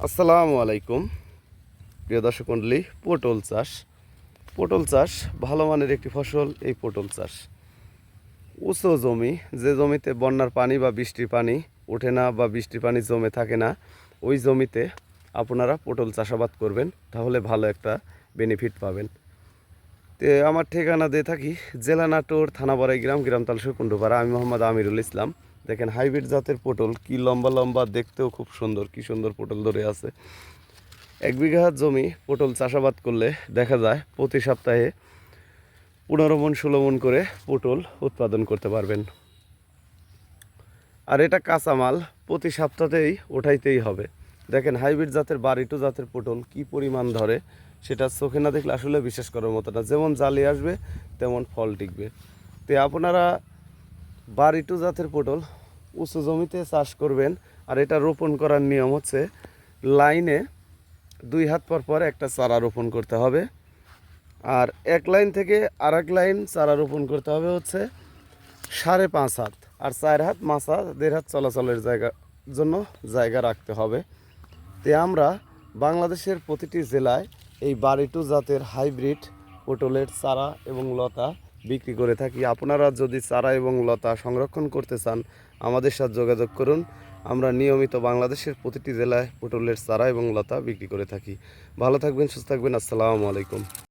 আসসালামু আলাইকুম প্রিয় দর্শক মণ্ডলী। পটল চাষ ভালো মানের একটি ফসল। এই পটল চাষ উঁচু জমি, যে জমিতে বন্যার পানি বা বৃষ্টির পানি ওঠে না বা বৃষ্টির পানি জমে থাকে না, ওই জমিতে আপনারা পটল চাষাবাদ করবেন, তাহলে ভালো একটা বেনিফিট পাবেন। তো আমার ঠিকানা দিয়ে থাকি জেলা নাটোর, থানা বড়াইগ্রাম, গ্রাম তালসুর কুণ্ডুপাড়া। আমি মোহাম্মদ আমিরুল ইসলাম। দেখেন হাইব্রিড জাতের পটল কি লম্বা লম্বা, দেখতেও খুব সুন্দর, কি সুন্দর পটল ধরে আছে। 1 বিঘা জমি পটল চাষাবাদ করলে দেখা যায় প্রতি সপ্তাহে 15 মণ 16 মণ করে পটল উৎপাদন করতে পারবেন। আর এটা কাঁচামাল প্রতি সপ্তাহেই ওঠাইতেই হবে। দেখেন হাইব্রিড জাতের বাড়িটু জাতের পটল কি পরিমাণ ধরে, সেটা চোখে না দেখলে আসলে বিশ্বাস করার মতো না। যেমন জালি আসবে তেমন ফল টিকবে। তো আপনারা বাড়িটু জাতের পটল উঁচু জমিতে চাষ করবেন। আর এটা রোপণ করার নিয়ম হচ্ছে, লাইনে 2 হাত পর পর একটা চারা রোপণ করতে হবে। আর এক লাইন থেকে আর এক লাইন চারা রোপণ করতে হবে হচ্ছে 5.5 হাত। আর 4 হাত মাছা 1.5 হাত চলাচলের জন্য জায়গা রাখতে হবে। তে আমরা বাংলাদেশের প্রতিটি জেলায় এই বাড়িটু জাতের হাইব্রিড পটলের চারা এবং লতা বিক্রি করে থাকি। আপনারা যদি চারা এবং লতা সংরক্ষণ করতে চান, আমাদের সাথে যোগাযোগ করুন। আমরা নিয়মিত বাংলাদেশের প্রতিটি জেলায় পটলের চারা এবং লতা বিক্রি করে থাকি। ভালো থাকবেন, সুস্থ থাকবেন। আসসালামু আলাইকুম।